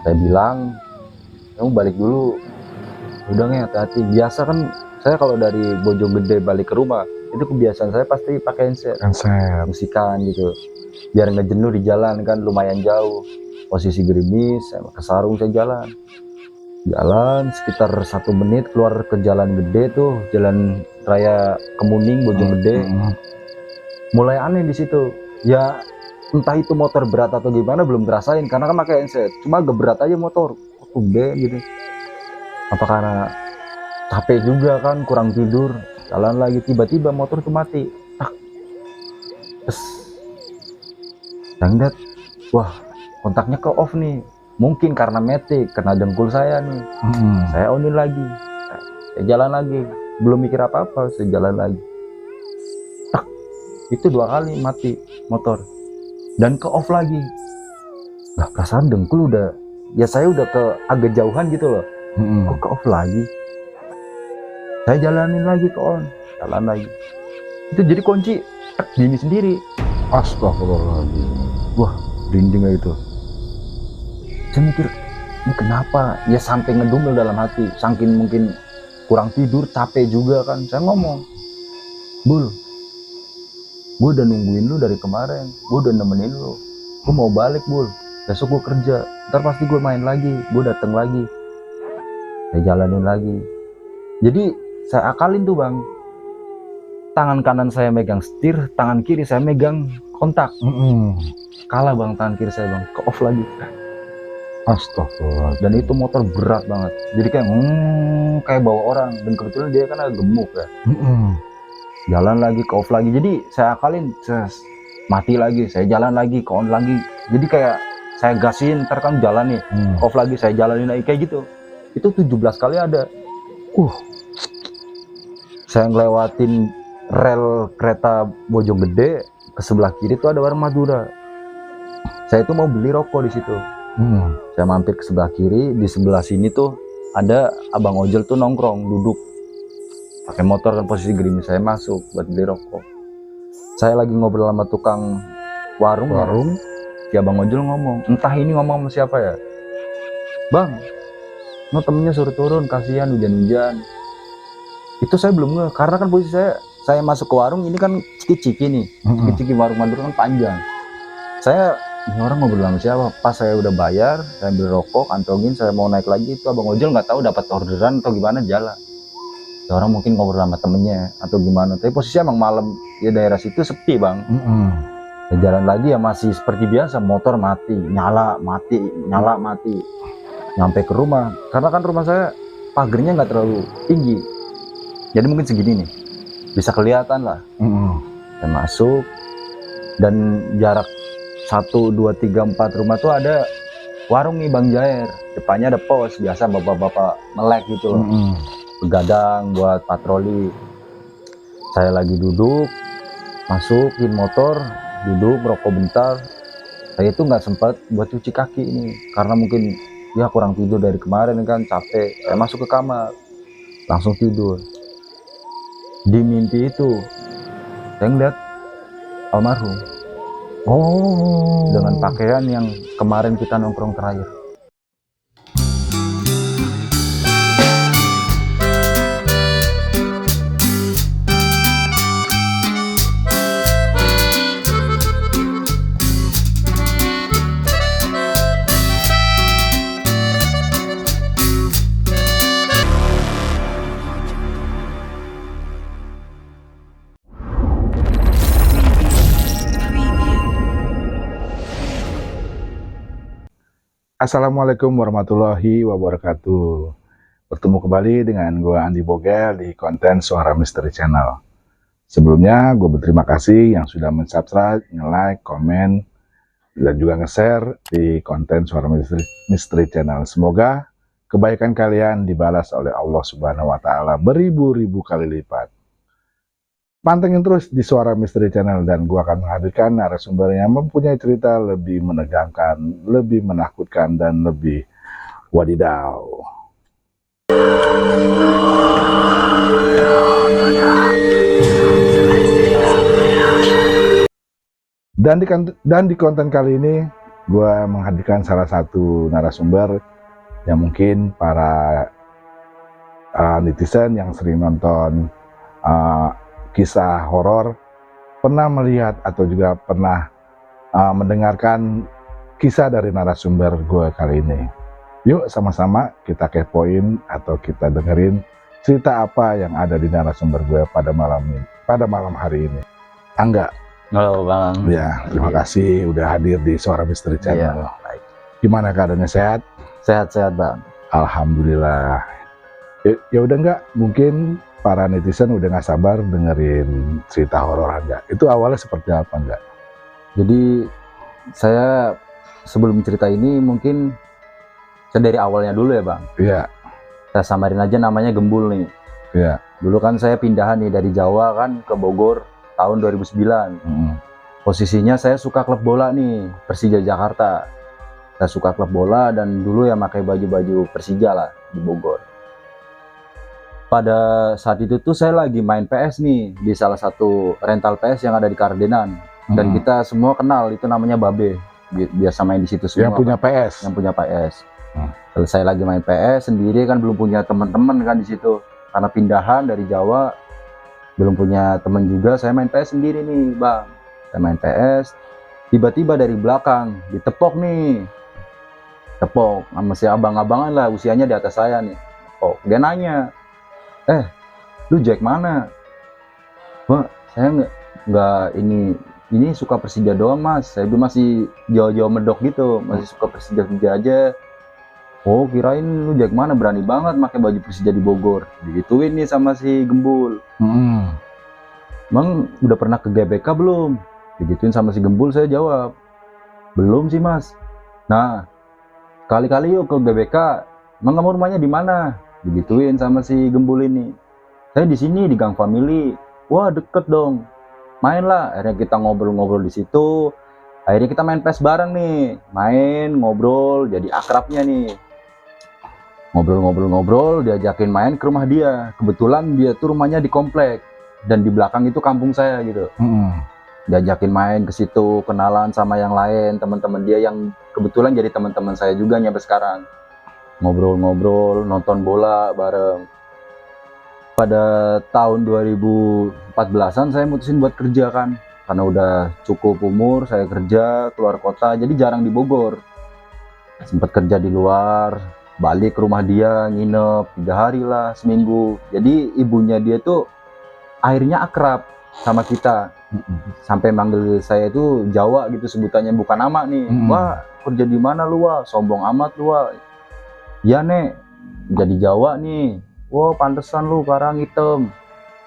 Saya bilang, kamu balik dulu, udah nge, hati-hati. Biasa kan saya kalau dari Bojonggede balik ke rumah, itu kebiasaan saya pasti pakai handset, Konsep. musikan gitu, biar nggak jenuh di jalan kan, lumayan jauh. Posisi gerimis, saya pakai sarung, saya jalan sekitar 1 menit keluar ke jalan gede tuh, jalan raya Kemuning Bojonggede. Mulai aneh di situ, ya entah itu motor berat atau gimana belum ngerasain karena kan pakai handset, cuma agak berat aja motor, kok tumben gitu. Apa karena capek juga kan, kurang tidur, jalan lagi, tiba-tiba motor tuh mati, tak, terus saya ngeliat, wah kontaknya ke off nih, mungkin karena metik kena dengkul saya nih. Saya onin lagi, saya jalan lagi, belum mikir apa-apa, saya jalan lagi, tak, itu 2 kali mati motor dan ke off lagi. Lah perasaan dengkul udah, ya saya udah ke agak jauhan gitu loh, kok ke off lagi. Saya jalanin lagi ke on, jalan lagi, itu jadi kunci tek gini sendiri. Astagfirullahaladzim. Wah merinding itu. Saya mikir ini kenapa ya, sampai ngedumel dalam hati, saking mungkin kurang tidur, capek juga kan. Saya ngomong, Bul, gue udah nungguin lu dari kemarin, gue udah nemenin lu, gue mau balik Bul, besok gue kerja, ntar pasti gue main lagi, gue dateng lagi. Saya jalanin lagi, jadi saya akalin tuh bang, tangan kanan saya megang setir, tangan kiri saya megang kontak. Kalah bang tangan kiri saya bang, ke off lagi. Astagfirullah. Dan itu motor berat banget, jadi kayak kayak bawa orang, dan kebetulan dia kan agak gemuk ya. Jalan lagi, ke off lagi, jadi saya akalin, mati lagi, saya jalan lagi, ke on lagi, jadi kayak saya gasin, ntar kan jalan nih, off lagi, saya jalanin lagi, kayak gitu. Itu 17 kali ada. Saya ngelewatin rel kereta Bojonggede, ke sebelah kiri tuh ada warung Madura. Saya itu mau beli rokok di situ. Saya mampir ke sebelah kiri, di sebelah sini tuh ada abang ojol tuh nongkrong, duduk pakai motor, dan posisi gerimis. Saya masuk buat beli rokok. Saya lagi ngobrol sama tukang warung. Si abang ojol ngomong, entah ini ngomong sama siapa ya, bang, no temennya suruh turun, kasihan hujan-hujan. Itu saya belum ngeh, karena kan posisi saya masuk ke warung ini kan ciki-ciki nih, ciki-ciki warung Madura kan panjang. Saya, ini orang ngobrol sama siapa? Pas saya udah bayar, saya ambil rokok, kantongin, saya mau naik lagi, itu abang ojol nggak tahu dapat orderan atau gimana, jalan. Ya orang mungkin ngobrol sama temennya atau gimana, tapi posisinya emang malam, ya daerah situ sepi bang. Ya jalan lagi ya masih seperti biasa, motor mati, nyala mati, nyala mati. Nyampe ke rumah, karena kan rumah saya pagernya nggak terlalu tinggi, jadi mungkin segini nih, bisa kelihatan lah. Saya masuk, dan jarak 1, 2, 3, 4 rumah tuh ada warung nih Bang Jair, depannya ada pos, biasa bapak-bapak melek gitu loh, begadang buat patroli. Saya lagi duduk, masukin motor, duduk merokok bentar. Saya itu nggak sempat buat cuci kaki ini, karena mungkin ya kurang tidur dari kemarin kan, capek. Saya masuk ke kamar, langsung tidur. Di mimpi itu saya ngeliat almarhum dengan pakaian yang kemarin kita nongkrong terakhir. Assalamualaikum warahmatullahi wabarakatuh. Bertemu kembali dengan gue Andi Bogel di konten Suara Misteri Channel. Sebelumnya gue berterima kasih yang sudah mensubscribe, nge-like, komen, dan juga nge-share di konten Suara Misteri Channel. Semoga kebaikan kalian dibalas oleh Allah Subhanahu wa Ta'ala beribu-ribu kali lipat. Pantengin terus di Suara Misteri Channel, dan gua akan menghadirkan narasumber yang mempunyai cerita lebih menegangkan, lebih menakutkan, dan lebih wadidaw. Dan di konten kali ini gue menghadirkan salah satu narasumber yang mungkin para netizen yang sering nonton kisah horor pernah melihat atau juga pernah mendengarkan kisah dari narasumber gue kali ini. Yuk sama-sama kita kepoin atau kita dengerin cerita apa yang ada di narasumber gue pada malam hari ini. Angga. Halo Bang. Ya, terima kasih udah hadir di Suara Misteri Channel. Iya, baik. Gimana keadaannya, sehat? Sehat-sehat Bang. Alhamdulillah. Ya udah nggak, mungkin para netizen udah nggak sabar dengerin cerita horor Angga. Itu awalnya seperti apa Angga? Jadi saya sebelum cerita ini mungkin saya dari awalnya dulu ya Bang. Iya. Saya samarin aja namanya Gembul nih. Iya. Dulu kan saya pindahan nih dari Jawa kan ke Bogor tahun 2009. Posisinya saya suka klub bola nih, Persija Jakarta. Saya suka klub bola dan dulu ya pakai baju-baju Persija lah di Bogor. Pada saat itu tuh saya lagi main PS nih di salah satu rental PS yang ada di Kardenan. Dan kita semua kenal, itu namanya Babe. Biasa main di situ semua. Yang punya PS. Yang punya PS. Kalau saya lagi main PS sendiri kan belum punya teman-teman kan di situ. Karena pindahan dari Jawa, belum punya teman juga, saya main PS sendiri nih Bang. Saya main PS, tiba-tiba dari belakang ditepok nih. Tepok sama si abang-abangan lah, usianya di atas saya nih. Oh, dia nanya, lu Jack mana? Wah, saya nggak ini suka Persija doang Mas. Saya dulu masih jauh-jauh medok gitu, masih suka Persija aja. Oh, kirain lu Jack mana, berani banget pakai baju Persija di Bogor. Digituin nih sama si Gembul. Emang udah pernah ke GBK belum? Digituin sama si Gembul, saya jawab, belum sih Mas. Nah, kali-kali yuk ke GBK. Emang kamu rumahnya di mana? Digituin sama si Gembul ini. Saya di sini di Gang Family. Wah, deket dong. Main lah. Akhirnya kita ngobrol-ngobrol di situ. Akhirnya kita main PES bareng nih. Main, ngobrol, jadi akrabnya nih. Ngobrol-ngobrol, diajakin main ke rumah dia. Kebetulan dia tuh rumahnya di komplek dan di belakang itu kampung saya gitu. Diajakin main ke situ, kenalan sama yang lain, teman-teman dia yang kebetulan jadi teman-teman saya juga nyampe sekarang. Ngobrol-ngobrol, nonton bola bareng. Pada tahun 2014-an saya mutusin buat kerja kan. Karena udah cukup umur, saya kerja keluar kota, jadi jarang di Bogor. Sempat kerja di luar, balik ke rumah dia, nginep 3 hari lah, seminggu. Jadi ibunya dia tuh akhirnya akrab sama kita. Sampai manggil saya itu Jawa gitu sebutannya, bukan nama nih. Wah, kerja di mana lu wah? Sombong amat lu wah. Ya Nek, jadi Jawa nih. Wah, pantesan lu karang hitam.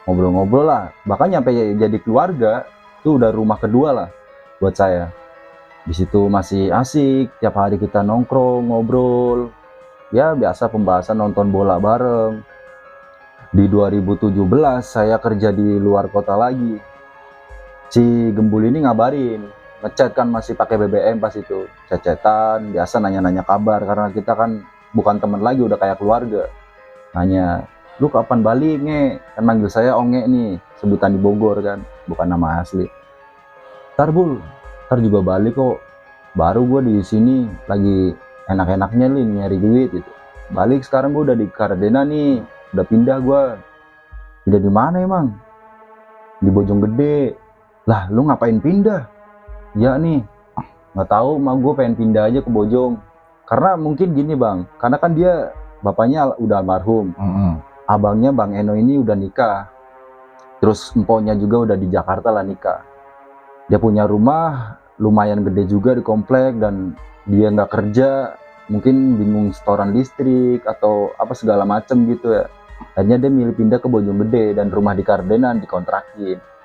Ngobrol-ngobrol lah. Bahkan nyampe jadi keluarga, itu udah rumah kedua lah buat saya. Di situ masih asik, tiap hari kita nongkrong, ngobrol. Ya biasa pembahasan nonton bola bareng. Di 2017 saya kerja di luar kota lagi. Si Gembul ini ngabarin, ngechat kan masih pakai BBM pas itu. Chat-chatan, biasa nanya-nanya kabar karena kita kan bukan teman lagi, udah kayak keluarga. Nanya, lu kapan balik Nge? Kan manggil saya Onge nih, sebutan di Bogor kan, bukan nama asli. Ntar Bul, ntar juga balik kok. Baru gue di sini lagi enak-enaknya nih nyari duit gitu. Balik sekarang gue udah di Kardena nih, udah pindah gue. Pindah di mana emang? Di Bojonggede. Lah, lu ngapain pindah? Ya nih, nggak tahu, mah gue pengen pindah aja ke Bojong. Karena mungkin gini Bang, karena kan dia bapaknya udah almarhum. Abangnya Bang Eno ini udah nikah. Terus emponya juga udah di Jakarta lah nikah. Dia punya rumah lumayan gede juga di komplek dan dia nggak kerja, mungkin bingung setoran listrik atau apa segala macem gitu ya. Akhirnya dia milih pindah ke Bojonggede dan rumah di Kardenan dikontrakin.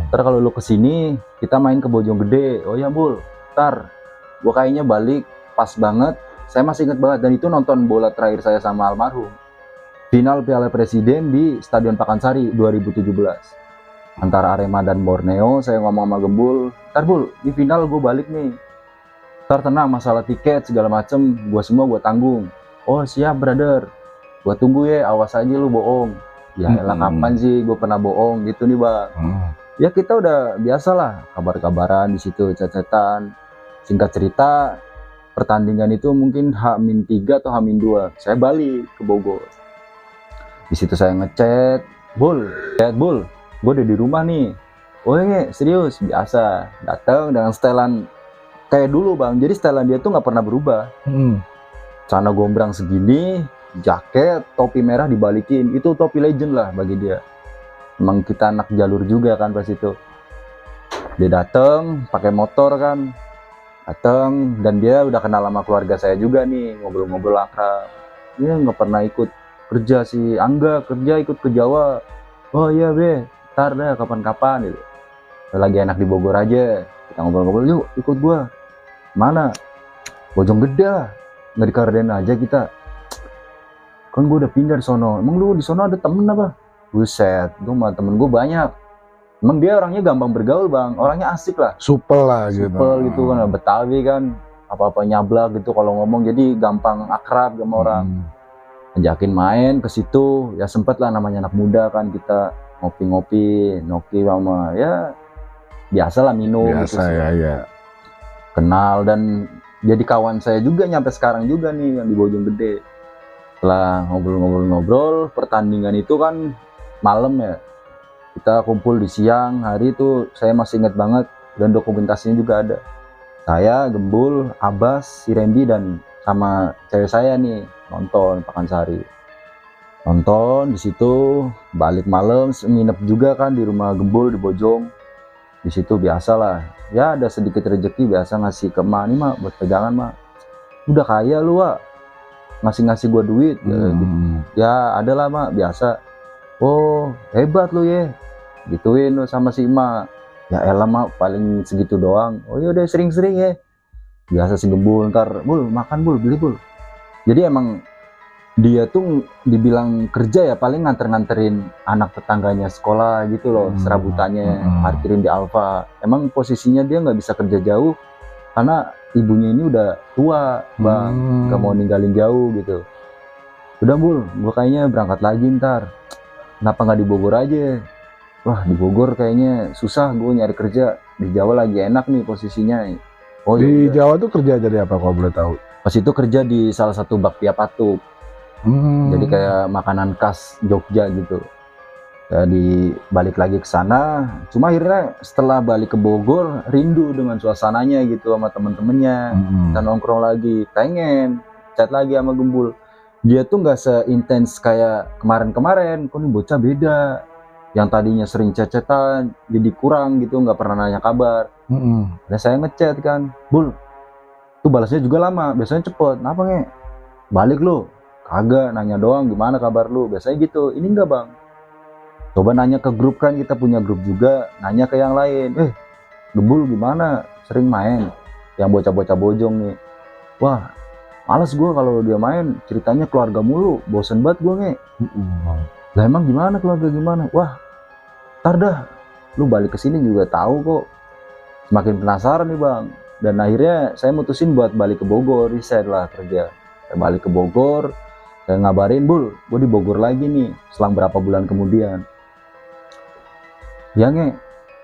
Ntar kalau lu kesini kita main ke Bojonggede. Oh ya Bul, ntar gua kayaknya balik pas banget. Saya masih inget banget, dan itu nonton bola terakhir saya sama almarhum. Final Piala Presiden di Stadion Pakansari 2017. Antara Arema dan Borneo. Saya ngomong sama Gembul, ntar Bul, di final gue balik nih. Ntar tenang, masalah tiket segala macem, gue semua gue tanggung. Oh siap brother, gue tunggu ya, awas aja lu bohong. Ya elah kapan sih gue pernah bohong gitu nih Bang. Ya kita udah biasa lah, kabar-kabaran di situ, chat-chatan. Singkat cerita, pertandingan itu mungkin H-3 atau H-2, saya balik ke Bogor. Di situ saya ngechat, Bul, gue udah di rumah nih. Oh ya, serius, biasa. Datang dengan setelan kayak dulu bang. Jadi setelan dia tuh nggak pernah berubah. Celana gombrang segini, jaket, topi merah dibalikin. Itu topi legend lah bagi dia. Emang kita anak jalur juga kan pas itu. Dia datang, pakai motor kan. Datang, dan dia udah kenal sama keluarga saya juga nih, ngobrol-ngobrol akrab. Dia nggak pernah ikut kerja si Angga, kerja ikut ke Jawa. Oh iya be, ntar dah kapan-kapan gitu. Lagi enak di Bogor aja, kita ngobrol-ngobrol, yuk ikut gua. Mana? Bojonggede lah, nggak di Karden aja kita. Kan gua udah pindah di sono. Emang lu di sono ada temen apa? Buset, gua sama temen gua banyak. Emang dia orangnya gampang bergaul bang, orangnya asik lah. Supel lah gitu. Supel gitu kan, Betawi kan, apa-apa nyablak gitu kalau ngomong, jadi gampang akrab sama orang. Ajakin main ke situ, ya sempet lah, namanya anak muda kan, kita ngopi-ngopi, noki sama ya biasa lah minum. Biasa gitu ya. Kenal dan jadi kawan saya juga nyampe sekarang juga nih yang di Bojonggede. Setelah ngobrol-ngobrol, pertandingan itu kan malam ya. Kita kumpul di siang hari itu, saya masih ingat banget dan dokumentasinya juga ada. Saya, Gembul, Abbas, si Randy dan sama cewek saya nih nonton Pakansari. Nonton di situ, balik malam, nginep juga kan di rumah Gembul di Bojong. Di situ biasalah, ya ada sedikit rezeki biasa ngasih ke emak, nih mak buat pegangan mak. Udah kaya lu Wak, ngasih gua duit. Ya adalah mak, biasa. Oh hebat lu ya, gituin lu sama si emak. Ya elah mak, paling segitu doang. Oh yaudah sering-sering ya. Biasa si Gembul, ntar Bul makan Bul, beli Bul. Jadi emang dia tuh dibilang kerja ya paling nganterin anak tetangganya sekolah gitu loh, serabutannya parkirin di Alfa. Emang posisinya dia nggak bisa kerja jauh karena ibunya ini udah tua bang, nggak mau ninggalin jauh gitu. Udah Bul, gua kayaknya berangkat lagi ntar. Kenapa nggak di Bogor aja? Wah di Bogor kayaknya susah gue nyari kerja. Di Jawa lagi enak nih posisinya. Oh di yaudah. Jawa tuh kerja jadi apa kalau boleh tahu? Pas itu kerja di salah satu bakpia patuk. Jadi kayak makanan khas Jogja gitu. Jadi balik lagi ke sana. Cuma akhirnya setelah balik ke Bogor rindu dengan suasananya gitu sama temen-temennya. Dan nongkrong lagi, pengen chat lagi sama Gembul. Dia tuh nggak seintens kayak kemarin-kemarin. Kok nih bocah beda. Yang tadinya sering chat-chatan jadi kurang gitu, nggak pernah nanya kabar. Dan saya ngechat kan, Bul, tuh balasnya juga lama, biasanya cepet. Kenapa nge? Balik lu? Kagak, nanya doang gimana kabar lu, biasanya gitu. Ini enggak bang, coba nanya ke grup kan, kita punya grup juga, nanya ke yang lain. Gembul gimana, sering main? Yang bocah-bocah Bojong nih. Wah males gue kalau dia main, ceritanya keluarga mulu, bosen banget gue nge. Lah emang gimana keluarga gimana? Wah ntar dah, lu balik ke sini juga tahu kok. Semakin penasaran nih bang, dan akhirnya saya mutusin buat balik ke Bogor, resign lah kerja. Saya balik ke Bogor, saya ngabarin Bul, gue di Bogor lagi nih, selang berapa bulan kemudian. Ya nge,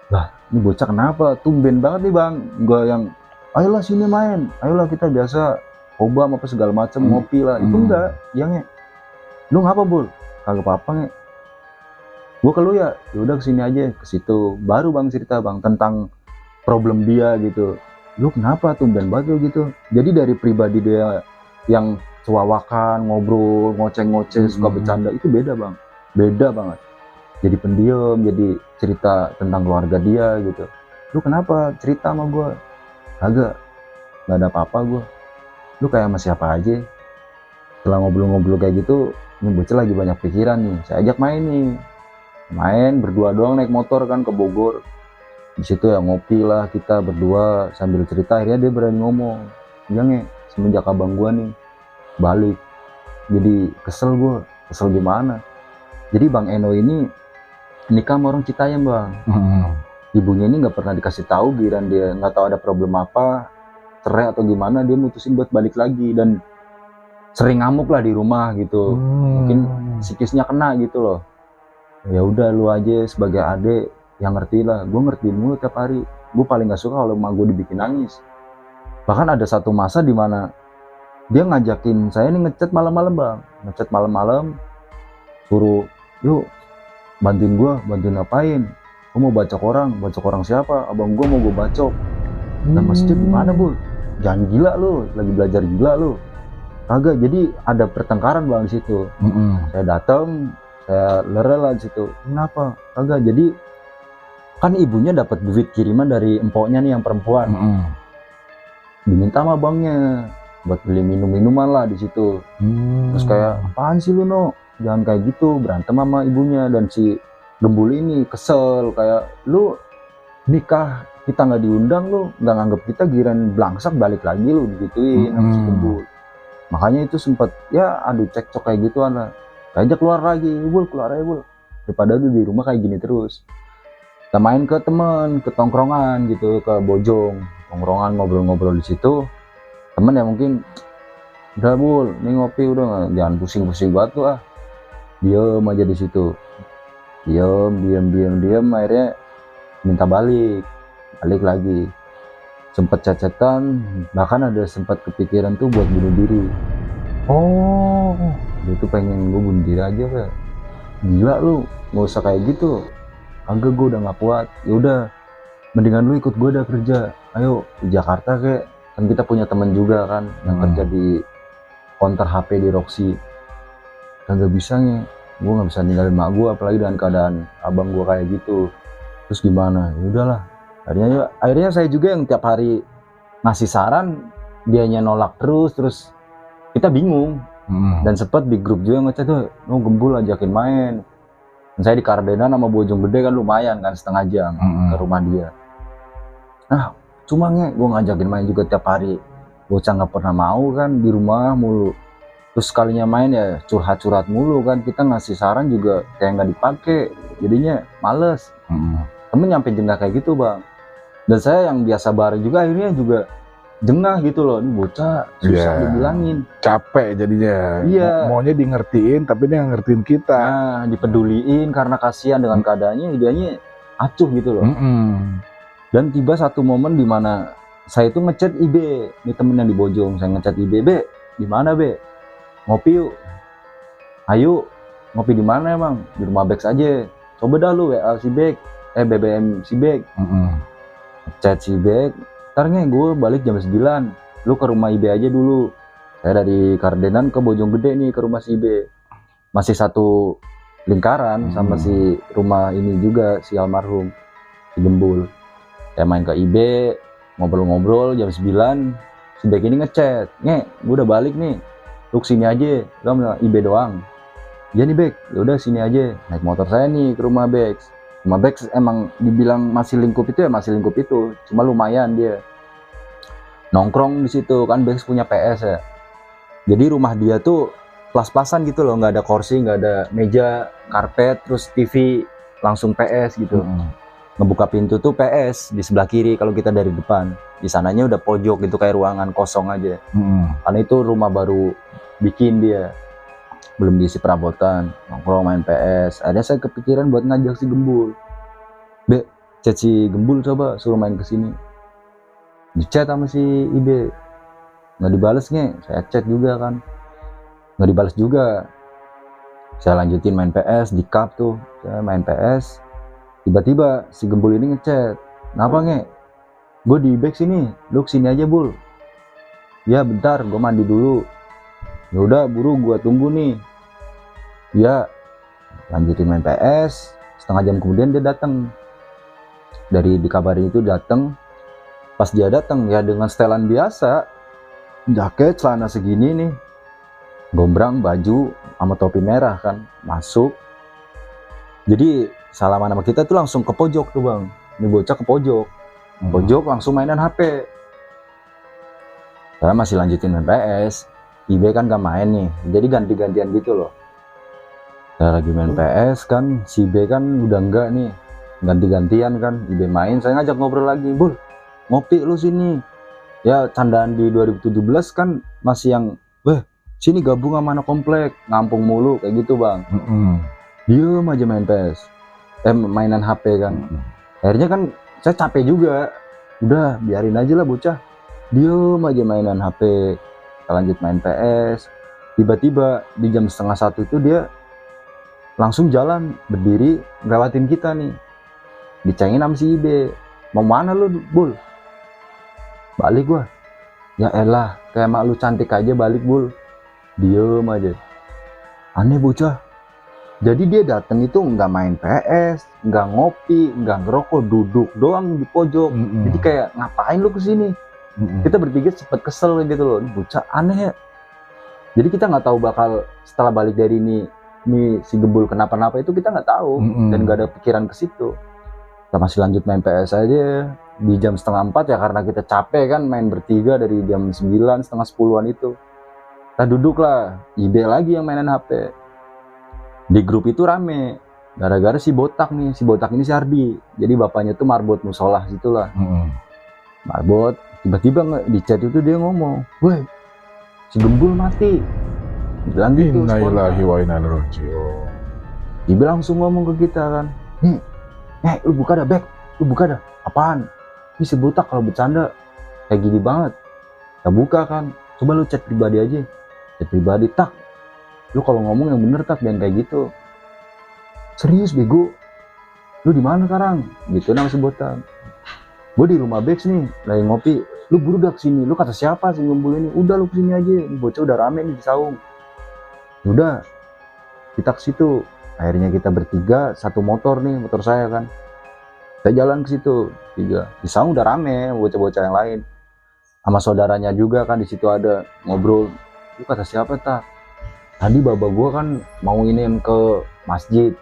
lah ini bocah kenapa? Tumben banget nih bang, gue yang, ayolah sini main, ayolah kita biasa obam apa segala macam, ngopi lah. Itu enggak, ya nge, lu ngapa Bul? Kagak apa-apa nge. Gue ke lu ya, yaudah kesini aja, ke situ. Baru bang cerita bang tentang problem dia gitu. Lu kenapa tumben banget lu gitu? Jadi dari pribadi dia yang cewawakan, ngobrol, ngoceh-ngoceh, suka bercanda, itu beda bang, beda banget. Jadi pendiam, jadi cerita tentang keluarga dia gitu. Lu kenapa cerita sama gue? Kagak, nggak ada apa-apa gue. Lu kayak sama siapa aja. Setelah ngobrol-ngobrol kayak gitu, ini bocah lagi banyak pikiran nih. Saya ajak main nih, main berdua doang naik motor kan ke Bogor. Di situ ya ngopi lah kita berdua sambil cerita. Akhirnya dia berani ngomong, ya nge, semenjak abang gua nih balik, jadi kesel gua. Kesel gimana? Jadi bang Eno ini nikah sama orang Citayam bang. Ibunya ini nggak pernah dikasih tahu, giran dia nggak tahu ada problem apa, cerai atau gimana, dia mutusin buat balik lagi dan sering ngamuk lah di rumah gitu. Mungkin psikisnya kena gitu loh. Ya udah lu aja sebagai adik yang ngerti lah. Gue ngertiin mulu tiap hari. Gue paling gak suka kalau emak gue dibikin nangis. Bahkan ada satu masa di mana dia ngajakin saya nih ngechat malam-malam bang, ngechat malam-malam, suruh yuk bantuin gua, bantuin ngapain? Gua mau bacok orang siapa? Abang gua mau gua bacok. Dan masjid gimana bu? Jangan gila lu, lagi belajar gila lu. Kagak, jadi ada pertengkaran bang di situ. Saya datang, saya lerel lah di situ. Kenapa? Kagak, jadi kan ibunya dapat duit kiriman dari empoknya nih yang perempuan. Diminta sama abangnya buat beli minum-minuman lah di situ. Terus kayak apaan sih lu no? Jangan kayak gitu, berantem sama ibunya. Dan si Gembul ini kesel kayak lu nikah kita nggak diundang, lu nggak nganggap kita, giran belangsak balik lagi lu digituin sama si Gembul. Makanya itu sempat ya adu cekcok kayak gitu anak. Aja keluar lagi, keluar aja Bul. Daripada lu di rumah kayak gini terus. Kita main ke temen, ke tongkrongan gitu, ke Bojong, tongkrongan ngobrol-ngobrol di situ. Temen ya mungkin udah Bul, nih ngopi udah, jangan pusing-pusing banget tuh ah. Diem aja di situ. Diem, akhirnya minta balik lagi. Sempet cecetan, bahkan ada sempat kepikiran tuh buat bunuh diri. Oh, dia tuh pengen gue bunuh diri aja kayak. Gila lu, nggak usah kayak gitu. Kagak, gue udah nggak kuat. Ya udah, mendingan lu ikut gue dah kerja. Ayo di Jakarta kayak, kan kita punya temen juga kan yang kerja di counter HP di Roxy. Kagak bisa nih, gue nggak bisa ninggalin mak gue, apalagi dengan keadaan abang gue kayak gitu. Terus gimana? Ya udahlah. Akhirnya saya juga yang tiap hari ngasih saran, dianya nolak terus kita bingung. Dan sempet di grup juga ngechat tuh, Gembul ajakin main. Dan saya di Kardenan sama Bojong Gede kan lumayan kan, setengah jam ke rumah dia. Nah cuma gue ngajakin main juga tiap hari, bocah nggak pernah mau kan, di rumah mulu. Terus sekalinya main ya curhat mulu kan, kita ngasih saran juga kayak nggak dipakai, jadinya males. Temen nyampe jengah kayak gitu bang. Dan saya yang biasa bareng juga akhirnya juga jengah gitu loh, ini bocah susah dibilangin, capek jadinya. Maunya di ngertiin tapi dia nggak ngertiin kita. Nah dipeduliin karena kasihan dengan keadaannya, idenya acuh gitu loh. Dan tiba satu momen di mana saya itu ngechat Ibe, ini temen yang di Bojong, saya ngechat Ibe, Be, di mana Be? Ngopi yuk. Ayo, ngopi di mana emang? Di rumah Bex aja. Coba dah lu WA si Bex, BBM si Bex. Chat si Bex, ntar gue balik jam 9, lu ke rumah Ibe aja dulu. Saya dari Kardenan ke Bojong Gede nih ke rumah si Ibe. Masih satu lingkaran sama si rumah ini juga, si almarhum, si Gembul. Saya main ke Ibe, ngobrol-ngobrol jam 9, si Bex ini ngechat, gue udah balik nih, lu sini aja, lu sama Ibe doang. Iya nih Bex, yaudah sini aja, naik motor saya nih ke rumah Bex. Rumah Bex emang dibilang masih lingkup itu ya masih lingkup itu, cuma lumayan dia nongkrong di situ kan. Bex punya PS ya, jadi rumah dia tuh plus-plusan gitu loh, nggak ada kursi, nggak ada meja, karpet, terus TV, langsung PS gitu. Ngebuka pintu tuh PS di sebelah kiri kalau kita dari depan, di sananya udah pojok gitu kayak ruangan kosong aja. Karena itu rumah baru bikin dia, belum diisi perabotan, nongkrong main PS. Akhirnya saya kepikiran buat ngajak si Gembul. Be, chat si Gembul coba suruh main kesini. Di chat sama si Ibe, nggak dibales nge. Saya chat juga kan, nggak dibales juga. Saya lanjutin main PS di cup tuh, saya main PS. Tiba-tiba si Gembul ini ngechat, kenapa nge? Gue di back sini, lu kesini aja Bul. Ya bentar, gue mandi dulu. Ya udah buru, gue tunggu nih. Ya lanjutin main PS. Setengah jam kemudian dia datang, dari dikabarin itu datang. Pas dia datang ya dengan setelan biasa, jaket celana segini nih, gombrang, baju sama topi merah kan, masuk. Jadi salaman sama kita tuh langsung ke pojok tuh bang, ini bocah ke pojok, langsung mainan HP. Saya masih lanjutin main PS, Ibe kan gak main nih, jadi ganti-gantian gitu loh. Saya lagi main PS kan, si Ibe kan udah enggak nih, ganti-gantian kan, Ibe main, saya ngajak ngobrol lagi, Bul, ngopi lu sini. Ya candaan di 2017 kan masih yang, sini gabung sama anak komplek, ngampung mulu kayak gitu bang. Diem aja main PS, mainan HP kan. Akhirnya kan saya capek juga, udah biarin aja lah bocah. diem aja mainan HP. Kita lanjut main PS. Tiba-tiba di jam 12:30 itu dia langsung jalan berdiri ngelewatin kita nih, dicengin sama si Ibe. Mau mana lu, Bul? Balik gua. Ya elah, kayak mak lu cantik aja balik, Bul. Diem aja. Aneh bocah. Jadi dia datang itu nggak main PS, nggak ngopi, nggak ngerokok, duduk doang di pojok. Jadi kayak ngapain lu kesini? Kita berpikir cepet kesel gitu loh. Ini bocah aneh ya. Jadi kita nggak tahu bakal setelah balik dari ini si Gembul kenapa-napa itu kita nggak tahu dan nggak ada pikiran ke situ. Kita masih lanjut main PS aja di jam 3:30 ya, karena kita capek kan main bertiga dari jam 9, setengah 10-an itu. Kita duduk lah, Ibe lagi yang mainan HP. Di grup itu rame gara-gara si botak nih, si botak ini si Ardi. Jadi bapaknya tuh marbot musola situlah. Marbot, tiba-tiba di chat itu dia ngomong, "Woi, si Gembul mati." Bilang gitu. Innalillahi wa inna ilaihi raji'un. Ibe langsung ngomong ke kita kan, "Nih, lu buka dah, Bek. Lu buka dah. Apaan? Ini si botak kalau bercanda kayak gini banget." Kita buka kan. Coba lu chat pribadi aja. Chat pribadi, tak. Lu kalau ngomong yang bener, tak, jangan kayak gitu. Serius, bego. Lu di mana sekarang? Gitu nama si botak. Gue di rumah Bex nih, lagi ngopi. Lu buru dah kesini. Lu kata siapa si Gembul ini? Udah lu kesini aja. Ini bocah udah rame nih di saung. Udah. Kita ke situ. Akhirnya kita bertiga, satu motor nih, motor saya kan. Kita jalan ke situ, tiga. Di saung udah rame, bocah-bocah yang lain. Sama saudaranya juga kan di situ ada ngobrol. Lu kata siapa, tak? Tadi baba gua kan mau iniin ke masjid.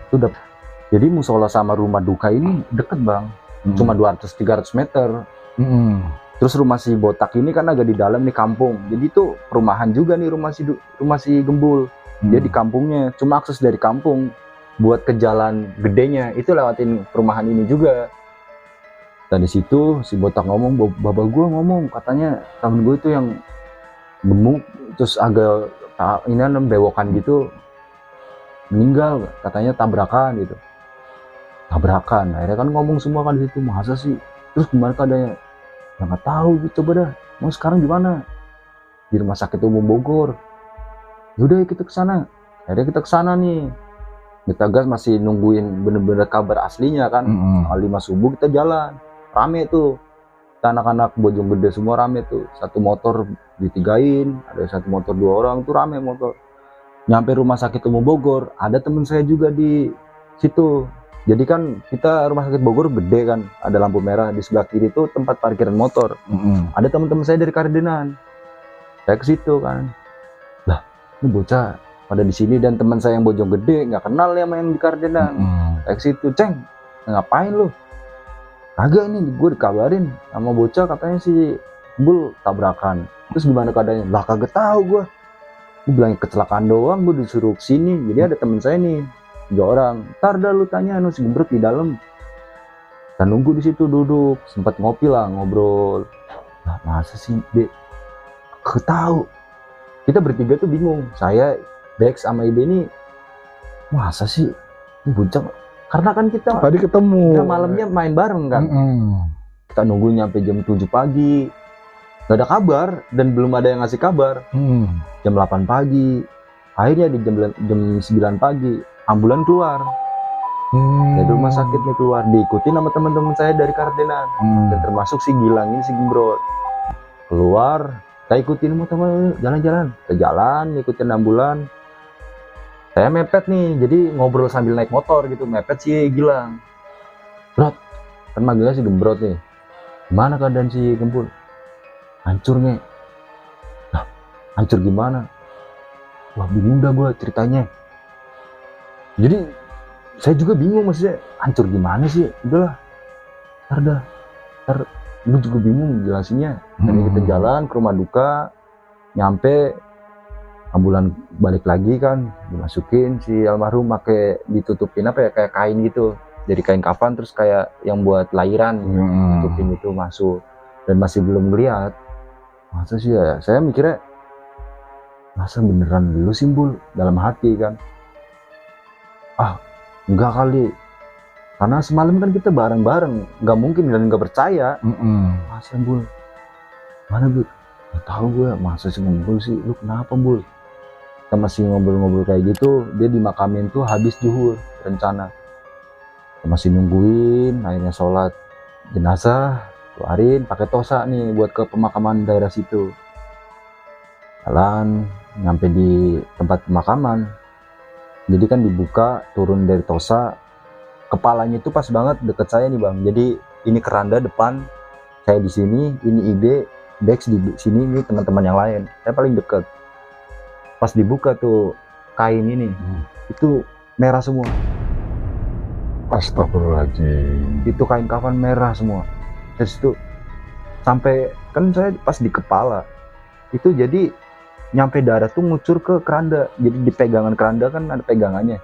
Itu udah. Jadi musola sama rumah duka ini deket, Bang. Cuma 200-300 meter. Terus rumah si botak ini kan agak di dalam nih kampung. Jadi itu perumahan juga nih rumah si Gembul. Dia di kampungnya, cuma akses dari kampung buat ke jalan gedenya itu lewatin perumahan ini juga. Dan di situ si botak ngomong, baba gue ngomong katanya temen gue itu yang gemuk terus agak ini bewokan gitu meninggal, katanya tabrakan gitu. Tabrakan, akhirnya kan ngomong semua kan di situ, masa sih? Terus gimana keadaannya? Ya nggak tahu, gitu. Coba dah. Mau sekarang di mana? Di Rumah Sakit Umum Bogor. Yaudah kita kesana. Akhirnya kita kesana nih. Kita gas masih nungguin bener-bener kabar aslinya kan. 5 subuh kita jalan. Rame tuh. Kita anak-anak Bojonggede semua rame tuh. Satu motor ditigain. Ada satu motor 2 orang tuh rame motor. Nyampe Rumah Sakit Umum Bogor. Ada temen saya juga di situ. Jadi kan kita Rumah Sakit Bogor gede kan. Ada lampu merah. Di sebelah kiri tuh tempat parkiran motor. Ada teman-teman saya dari Kardenan. Saya ke situ kan. Ini bocah pada di sini dan teman saya yang Bojonggede nggak kenal ya main di Kardenan. Kayak situ, Ceng, ngapain lu? Kagak, ini gue dikabarin sama bocah katanya si Gembul tabrakan. Terus gimana keadaannya? Lah kagak tahu gue bilangnya kecelakaan doang, gue disuruh kesini. Jadi ada teman saya nih 3 orang. Ntar dah lu tanya si Gembrut di dalam. Kita nunggu di situ duduk, sempat ngopi lah, ngobrol. Lah masa sih, Dek? Ketahu. Kita bertiga tuh bingung, saya, Bex sama Ibe ini masa sih ini bocah, karena kan kita tadi ketemu malamnya main bareng kan. Kita nunggu nyampe jam 7 pagi gak ada kabar dan belum ada yang ngasih kabar. Jam 8 pagi akhirnya di jam 9 pagi ambulan keluar dari rumah sakit nih, keluar diikuti sama teman-teman saya dari Kardenan dan termasuk si Gilang ini, si Gembrot keluar. Kita ikutin mau teman jalan-jalan, kita jalan ikutin ambulan. Saya mepet nih, jadi ngobrol sambil naik motor gitu, mepet sih Gilang. Brot, kan manggilnya si Gembrot nih. Gimana keadaan si Gembul? Hancur nih. Nah, hancur gimana? Wah bingung dah gue ceritanya. Jadi saya juga bingung maksudnya, hancur gimana sih? Udahlah, ntar lu juga bingung jelasinnya. Jadi kita jalan ke rumah duka, nyampe ambulan balik lagi kan, dimasukin si almarhum pakai ditutupin apa ya, kayak kain gitu, jadi kain kafan terus kayak yang buat lahiran, tutupin itu masuk dan masih belum ngeliat. Masa sih ya? Saya mikirnya masa beneran lu simbol dalam hati kan? Ah enggak kali. Karena semalam kan kita bareng-bareng, nggak mungkin dan nggak percaya. Masa Bul, Mana Bul? Nggak tahu gue, masa sih ngumpul sih, lu kenapa Bul? Kita masih ngobrol-ngobrol kayak gitu, dia dimakamin tuh habis zuhur rencana. Kita masih nungguin, akhirnya sholat jenazah, keluarin pakai tosa nih buat ke pemakaman daerah situ. Jalan, nyampe di tempat pemakaman, jadi kan dibuka, turun dari tosa, kepalanya itu pas banget deket saya nih bang. Jadi ini keranda depan, saya di sini, ini Ibe, Dex di sini, ini teman-teman yang lain. Saya paling deket. Pas dibuka tuh kain ini, itu merah semua. Astagfirullahaladzim. Itu kain kafan merah semua. Terus itu sampai kan saya pas di kepala, itu jadi nyampe darah tuh ngucur ke keranda. Jadi di pegangan keranda kan ada pegangannya.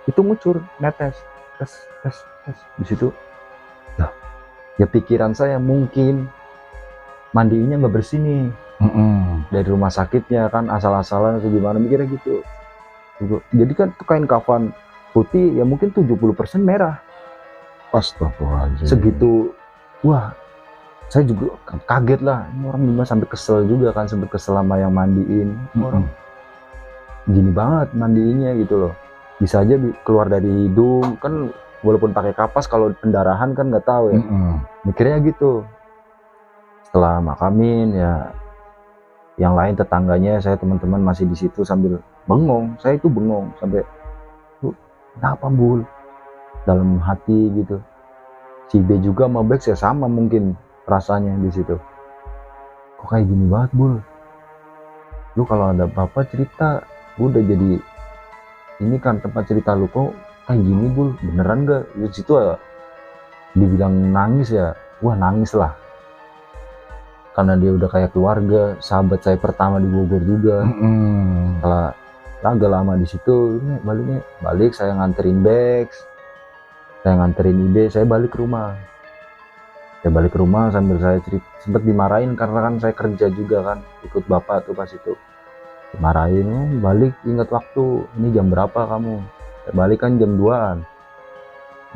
Itu ngucur, netes, tes. Di situ, nah, ya pikiran saya mungkin mandiinnya nggak bersih nih. Dari rumah sakitnya kan asal-asalan atau gimana, mikirnya gitu. Jadi kan tuh kain kafan putih ya mungkin 70% merah. Astagfirullahaladzim. Segitu, wah, saya juga kaget lah. Ini orang gimana, sampai kesel juga kan, sampai kesel sama yang mandiin. Orang gini banget mandiinnya gitu loh. Bisa aja keluar dari hidung kan, walaupun pakai kapas, kalau pendarahan kan nggak tahu ya. Mikirnya gitu. Setelah makamin ya, yang lain tetangganya, saya teman-teman masih di situ sambil bengong. Saya itu bengong sampai, kenapa Bul? Dalam hati gitu. Si B juga sama Bex ya sama mungkin rasanya di situ. Kok kayak gini banget Bul? Lu kalau ada apa-apa cerita, gue udah jadi ini kan tempat cerita lu, kok kayak gini Bul? Beneran gak? Di situ ya dibilang nangis ya, wah nangis lah. Karena dia udah kayak keluarga, sahabat saya pertama di Bogor juga. Setelah agak lama di situ, ini balik, saya nganterin Bex, saya nganterin Ibe, saya balik ke rumah. Saya balik ke rumah sambil saya cerita, sempat dimarahin karena kan saya kerja juga kan, ikut bapak tuh pas itu. Dimarahin, balik ingat waktu, ini jam berapa kamu? Saya balik kan jam 2-an.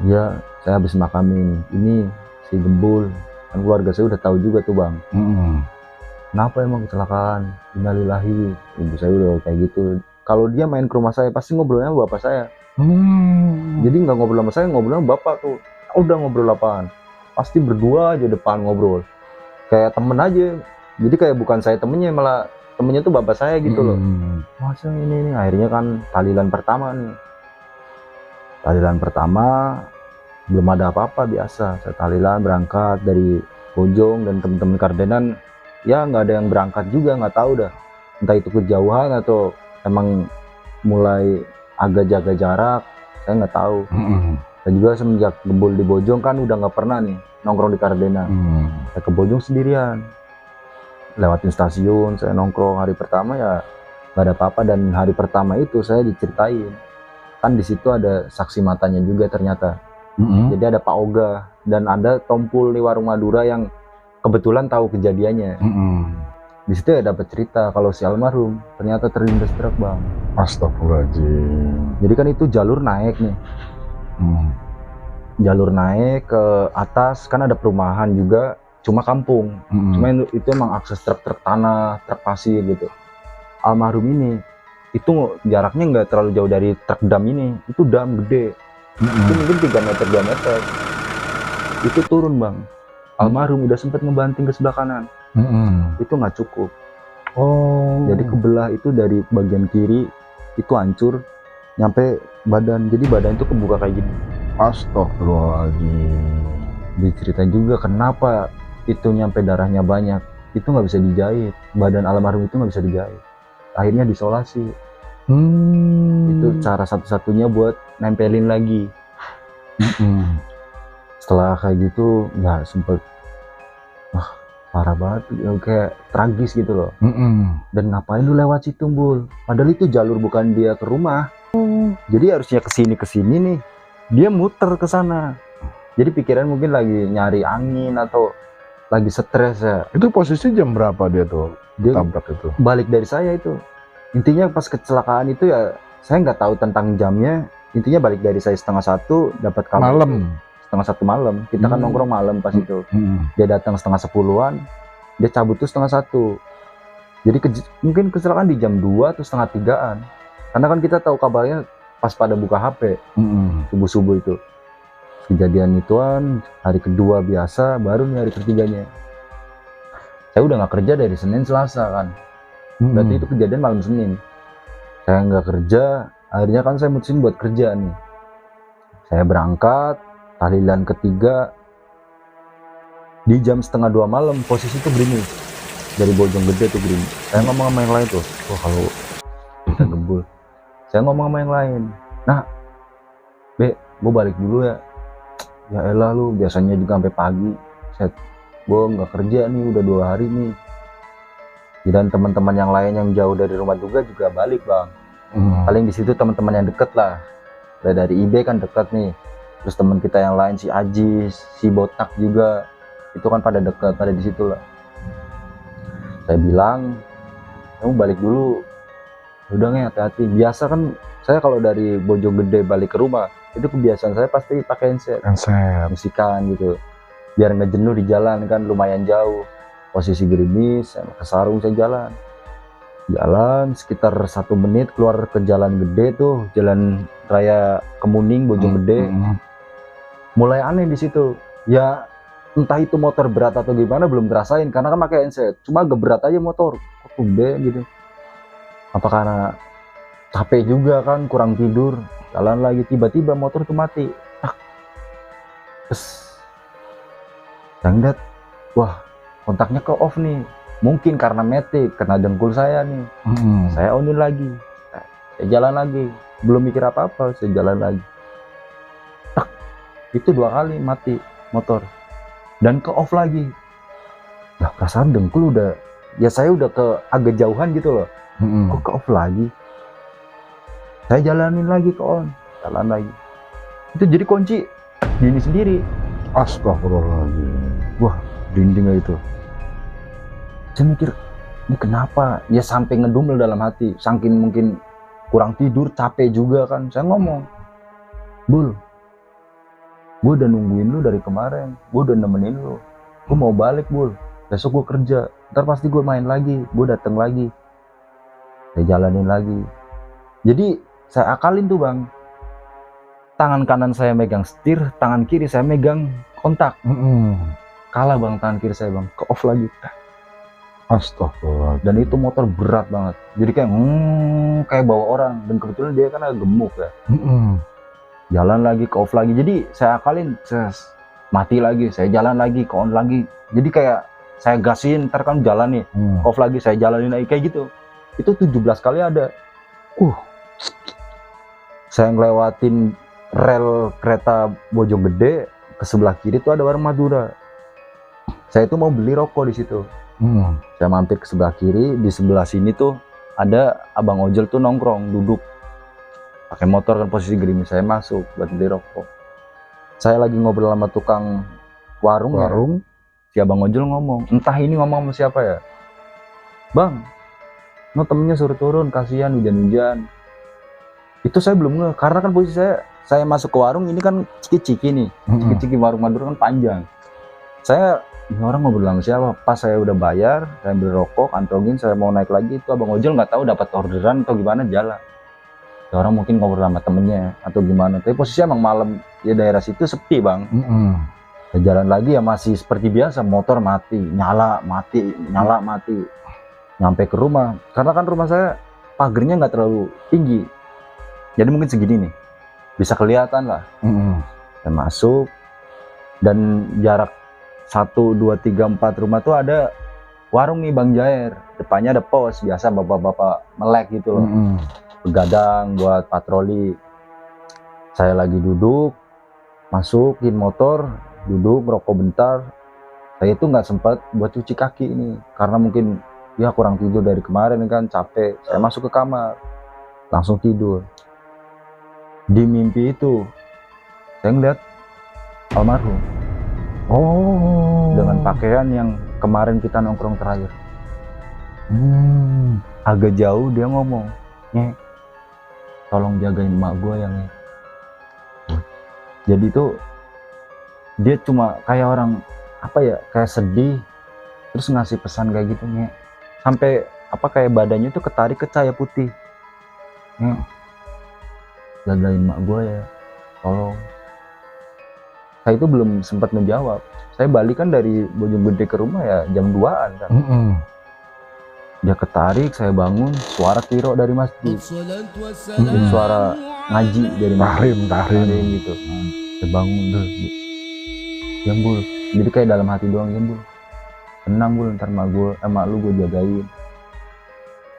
Ya, saya habis makamin ini si Gembul. Kan keluarga saya udah tahu juga tuh bang. Kenapa emang kecelakaan? Innalillahi. Ibu saya udah kayak gitu. Kalau dia main ke rumah saya pasti ngobrolnya sama bapak saya. Jadi nggak ngobrol sama saya, ngobrol sama bapak tuh. Udah ngobrol apaan? Pasti berdua aja depan ngobrol. Kayak temen aja. Jadi kayak bukan saya temennya, malah temennya tuh bapak saya gitu loh. Masa ini akhirnya kan tahlilan pertama nih. Tahlilan pertama belum ada apa-apa, biasa saya tahlilan berangkat dari Bojong, dan teman-teman Kardenan ya nggak ada yang berangkat juga, nggak tahu dah entah itu kejauhan atau emang mulai agak jaga jarak, saya nggak tahu. Dan juga semenjak Gembul di Bojong kan udah nggak pernah nih nongkrong di Kardenan. Saya ke Bojong sendirian, lewatin stasiun, saya nongkrong. Hari pertama ya nggak ada apa-apa, dan hari pertama itu saya diceritain kan di situ ada saksi matanya juga ternyata. Jadi ada Pak Oga dan ada Tompul di Warung Madura yang kebetulan tahu kejadiannya. Di situ ya dapat cerita kalau si almarhum ternyata terlindas truk bang. Astagfirullahaladzim. Jadi kan itu jalur naik nih. Jalur naik ke atas kan ada perumahan juga, cuma kampung. Cuma itu emang akses truk-truk tanah, truk pasir gitu. Almarhum ini itu jaraknya nggak terlalu jauh dari truk dam ini. Itu dam gede. Itu mungkin 3 meter. Itu turun bang. Almarhum udah sempat ngebanting ke sebelah kanan. Itu nggak cukup. Jadi kebelah itu dari bagian kiri itu hancur nyampe badan. Jadi badan itu kebuka kayak gini. Astagfirullahaladzim. Diceritain juga kenapa itu nyampe darahnya banyak. Itu nggak bisa dijahit. Badan almarhum itu nggak bisa dijahit. Akhirnya disolasi. Itu cara satu-satunya buat nempelin lagi. Setelah kayak gitu nggak sempet, parah banget, kayak tragis gitu loh. Dan ngapain lu lewat situ Bul? Padahal itu jalur bukan dia ke rumah. Jadi harusnya kesini nih, dia muter ke sana. Jadi pikiran mungkin lagi nyari angin atau lagi stres ya. Itu posisi jam berapa dia tuh Dia tabrak itu? balik dari saya itu. Intinya pas kecelakaan itu ya saya nggak tahu tentang jamnya. Intinya balik dari saya 12:30, dapat kabar Malam. 1:30 malam. Kita kan nongkrong malam pas itu. Dia datang 9:30-an, dia cabut tuh 1:30. Jadi mungkin kecelakaan di jam 2 atau 2:30-an. Karena kan kita tahu kabarnya pas pada buka HP subuh-subuh itu. Kejadian ituan hari kedua biasa, baru nih hari ketiganya. Saya udah nggak kerja dari Senin Selasa kan. Berarti itu kejadian malam Senin. Saya nggak kerja, akhirnya kan saya mutusin buat kerja nih. Saya berangkat, tahlilan ketiga di jam 1:30 malam, posisi itu gerimis. Dari Bojonggede tuh gerimis. Saya ngomong sama yang lain tuh, wah kalau kita ngebul. Saya ngomong sama yang lain, nah Be, gue balik dulu ya. Ya elah lu, biasanya juga sampai pagi. Gue nggak kerja nih, udah 2 hari nih. Dan teman-teman yang lain yang jauh dari rumah juga balik bang. Paling di situ teman-teman yang deket lah. Dari IB kan deket nih. Terus teman kita yang lain si Ajis, si Botak juga, itu kan pada deket, pada di situ lah. Saya bilang, kamu balik dulu. Udah nggak, hati-hati. Biasa kan saya kalau dari Bojonggede balik ke rumah, itu kebiasaan saya pasti pakai handset, musikan gitu, biar nggak jenuh di jalan kan, lumayan jauh. Posisi gerimis, saya pakai sarung, saya jalan sekitar 1 menit keluar ke jalan gede tuh, jalan raya Kemuning Bojonggede. Mulai aneh di situ, ya entah itu motor berat atau gimana belum ngerasain karena kan pakai handset, cuma agak berat aja motor, kok tumben gitu. Apa karena capek juga kan, kurang tidur, jalan lagi, tiba-tiba motor tuh mati. Terus yang lihat, wah kontaknya ke off nih, mungkin karena metik kena dengkul saya nih. Saya onin lagi, saya jalan lagi, belum mikir apa-apa, saya jalan lagi. Itu 2 kali mati motor dan ke off lagi. Nah perasaan dengkul udah, ya saya udah ke agak jauhan gitu loh. Kok ke off lagi? Saya jalanin lagi ke on, jalan lagi. Itu jadi kunci gini sendiri. Astagfirullahaladzim. Wah, dinding itu. Saya mikir, ini kenapa? Ya sampai ngedumel dalam hati. Saking mungkin kurang tidur, capek juga kan. Saya ngomong, Bul, gue udah nungguin lu dari kemarin. Gue udah nemenin lu. Gue mau balik, Bul. Besok gue kerja. Ntar pasti gue main lagi. Gue dateng lagi. Saya jalanin lagi. Jadi saya akalin tuh bang, tangan kanan saya megang setir, tangan kiri saya megang kontak. Kalah bang tangan kiri saya bang, ke off lagi. Astagfirullah. Dan itu motor berat banget, jadi kayak kayak bawa orang, dan kebetulan dia kan agak gemuk ya. Jalan lagi, ke off lagi. Jadi saya akalin, mati lagi, saya jalan lagi, ke on lagi. Jadi kayak saya gasin, ntar kan jalan nih, off lagi, saya jalanin lagi, kayak gitu. Itu 17 kali ada. Saya ngelewatin rel kereta Bojonggede, ke sebelah kiri tuh ada warung Madura. Saya tuh mau beli rokok di situ. Saya mampir ke sebelah kiri, di sebelah sini tuh ada abang ojol tuh nongkrong, duduk pakai motor kan, posisi gerimis. Saya masuk buat beli rokok. Saya lagi ngobrol sama tukang warung. Ya. Si abang ojol ngomong, entah ini ngomong sama siapa ya, Bang, no temennya suruh turun, kasihan hujan-hujan. Itu saya belum nge, karena kan posisi saya masuk ke warung ini kan ciki-ciki nih, ciki-ciki warung Madura kan panjang. Saya, ini orang ngobrol sama siapa? Pas saya udah bayar, saya beli rokok, kantongin, saya mau naik lagi, itu abang ojol nggak tahu dapat orderan atau gimana, jalan. Ya orang mungkin ngobrol sama temennya atau gimana. Tapi posisinya emang malam, ya daerah situ sepi bang. Saya jalan lagi ya masih seperti biasa, motor mati, nyala mati, nyala mati. Nyampe ke rumah, karena kan rumah saya pagernya nggak terlalu tinggi, jadi mungkin segini nih, bisa kelihatan lah. Saya masuk, dan jarak 1, 2, 3, 4 rumah tuh ada warung nih Bang Jair, depannya ada pos, biasa bapak-bapak melek gitu loh, begadang buat patroli. Saya lagi duduk, masukin motor, duduk merokok bentar. Saya itu nggak sempat buat cuci kaki ini, karena mungkin ya kurang tidur dari kemarin kan, capek. Saya masuk ke kamar, langsung tidur. Di mimpi itu saya ngeliat almarhum dengan pakaian yang kemarin kita nongkrong terakhir. Agak jauh dia ngomong, Nyek, tolong jagain emak gue ya Nyek. Jadi itu dia cuma kayak orang apa ya, kayak sedih, terus ngasih pesan kayak gitu nih, sampai apa kayak badannya tuh ketarik ke cahaya putih. Jagain mak gue ya, tolong. Saya itu belum sempat menjawab. Saya balik kan dari Bojonggede ke rumah ya jam 2-an kan. Dia ketarik, saya bangun, suara kiro dari masjid. Mungkin suara ngaji dari masjid. Tahrim gitu. Saya bangun deh. Ya Bul, jadi kayak dalam hati doang, ya Bul. Tenang Bul, ntar emak lu gue jagain.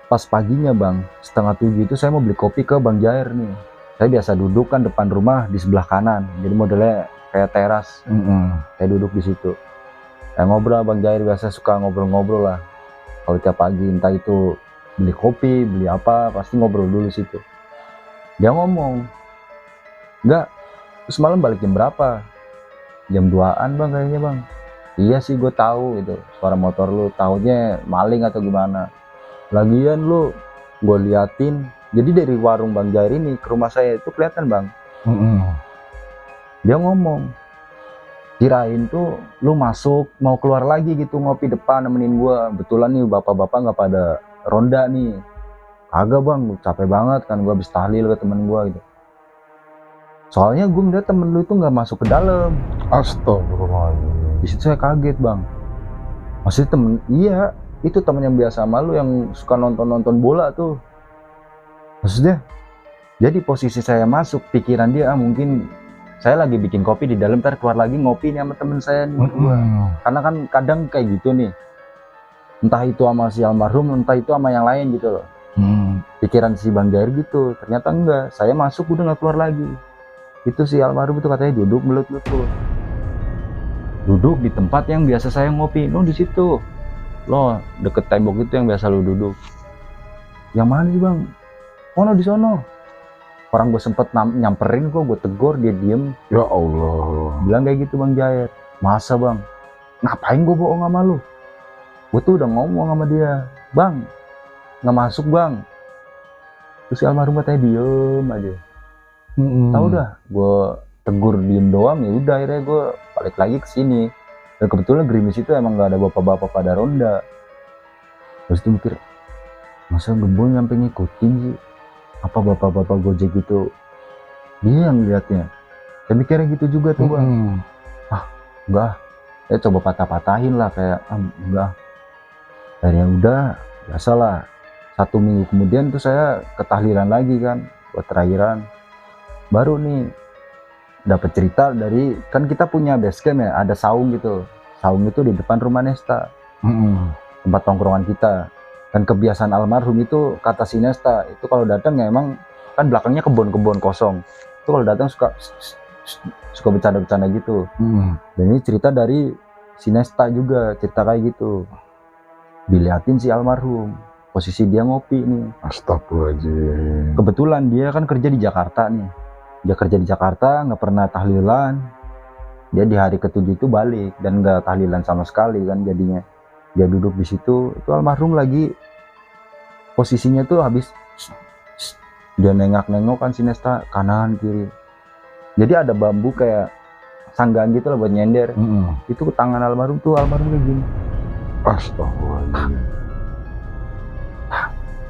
Pas paginya Bang, 6:30 itu saya mau beli kopi ke Bang Jair nih. Saya biasa duduk kan depan rumah di sebelah kanan. Jadi modelnya kayak teras. Saya duduk di situ. Saya ngobrol, Bang Jair biasa suka ngobrol-ngobrol lah. Kalau tiap pagi entah itu beli kopi, beli apa, pasti ngobrol dulu situ. Dia ngomong, enggak, terus malam balik jam berapa? Jam 2-an Bang kayaknya Bang. Iya sih gue tahu gitu, suara motor lu, taunya maling atau gimana. Lagian lu, gue liatin, jadi dari warung Bang Jair ini ke rumah saya itu kelihatan Bang. Dia ngomong, kirain tuh lu masuk mau keluar lagi gitu ngopi depan nemenin gua. Betulan nih bapak-bapak nggak pada ronda nih. Kagak Bang, gua capek banget kan, gua habis tahlil ke temen gua gitu. Soalnya gua ngeliat temen lu itu nggak masuk ke dalam. Astagfirullahaladzim. Di situ saya kaget Bang. Maksudnya temen, iya itu temen yang biasa sama lu yang suka nonton bola tuh. Maksudnya, jadi posisi saya masuk, pikiran dia mungkin saya lagi bikin kopi di dalam, ntar keluar lagi ngopi nih sama temen saya nih. Karena kan kadang kayak gitu nih, entah itu sama si almarhum, entah itu sama yang lain gitu loh. Pikiran si Bang Jair gitu, ternyata enggak. Saya masuk udah nggak keluar lagi. Itu si almarhum itu katanya duduk melut-melut tuh. Duduk di tempat yang biasa saya ngopi, di situ. Loh, deket tembok itu yang biasa lu duduk. Yang mana sih Bang? Oh no, di sono. Orang gue sempet nyamperin gue tegur, dia diem. Ya Allah. Bilang kayak gitu Bang Jair. Masa Bang? Ngapain gue bohong sama lu? Gue tuh udah ngomong sama dia. Bang, nggak masuk Bang. Terus si almarhum katanya diem aja. Tahu dah, gue tegur diem doang, ya udah akhirnya gue balik lagi ke sini. Dan kebetulan gerimis itu emang nggak ada bapak-bapak pada ronda. Terus tuh mikir, masa Gembul nyampe ngikutin sih? Apa bapak-bapak Gojek itu dia yang lihatnya? Saya mikirnya gitu juga tuh Bang. Enggak, saya coba patah-patahin lah kayak enggak. Akhirnya udah, biasalah. 1 minggu kemudian tuh saya ketahlilan lagi kan, buat terakhiran. Baru nih dapat cerita dari, kan kita punya base camp ya, ada saung gitu. Saung itu di depan rumah Nesta, tempat tongkrongan kita. Dan kebiasaan almarhum itu, kata si Nesta, itu kalau datang ya emang kan belakangnya kebun-kebun kosong. Itu kalau datang suka bercanda-bercanda gitu. Dan ini cerita dari si Nesta juga, cerita kayak gitu. Diliatin si almarhum, posisi dia ngopi nih. Astagfirullahaladzim. Kebetulan dia kan kerja di Jakarta nih. Dia kerja di Jakarta, nggak pernah tahlilan. Dia di hari ke-7 itu balik dan nggak tahlilan sama sekali kan jadinya. Dia duduk di situ, itu almarhum lagi posisinya tuh habis dia nengok kan si Nesta kanan kiri. Jadi ada bambu kayak sanggaan gitu lah buat nyender. Itu ke tangan almarhum tuh, almarhum kayak gini. Astagfirullahaladzim.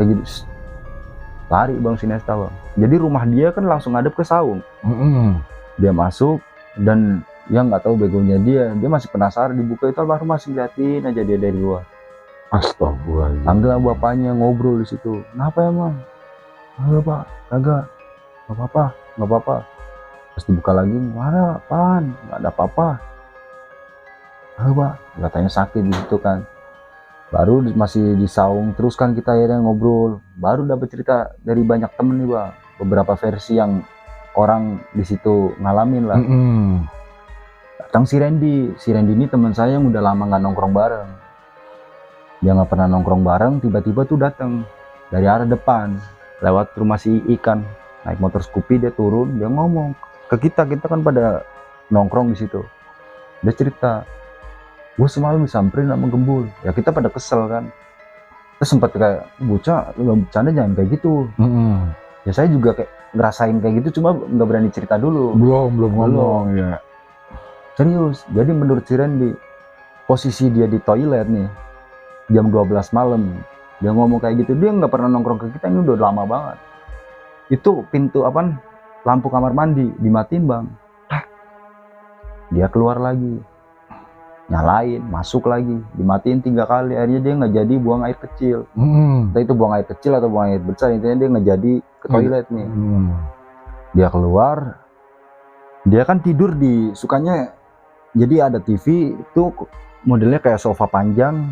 Kayak gitu. Lari Bang si Nesta Bang. Jadi rumah dia kan langsung ngadep ke saung. Dia masuk dan yang nggak tahu begonya dia masih penasaran, dibuka itu almarhum masih liatin aja dia dari luar. Astagfirullahaladzim. Panggil bapaknya, ngobrol di situ. Kenapa emang? Kagak Pak, kagak. Nggak apa-apa. Pas dibuka lagi, mana apaan? Nggak ada apa-apa. Kagak Pak, katanya sakit di situ kan. Baru masih di saung terus kan kita akhirnya ngobrol. Baru dapat cerita dari banyak temen nih Bang. Beberapa versi yang orang di situ ngalamin lah. Datang si Randy ini teman saya yang udah lama nggak nongkrong bareng. Dia nggak pernah nongkrong bareng, tiba-tiba tuh datang dari arah depan lewat rumah si Ikan, naik motor Scoopy. Dia turun, dia ngomong ke kita kan pada nongkrong di situ. Dia cerita, gue semalam disamperin sama Gembul. Ya kita pada kesel kan. Terus sempat kayak, bocah lu bercanda jangan kayak gitu. Ya saya juga kayak ngerasain kayak gitu, cuma nggak berani cerita dulu. Belum ngomong ya. Serius. Jadi menurut si Randy, posisi dia di toilet nih jam 12 malam, dia ngomong kayak gitu. Dia nggak pernah nongkrong ke kita, ini udah lama banget. Itu pintu lampu kamar mandi dimatiin bang, dia keluar lagi, nyalain, masuk lagi, dimatiin 3 kali. Akhirnya dia nggak jadi buang air kecil. Entah itu buang air kecil atau buang air besar, intinya dia nggak jadi ke toilet nih. Dia keluar, dia kan tidur di sukanya, jadi ada TV itu modelnya kayak sofa panjang,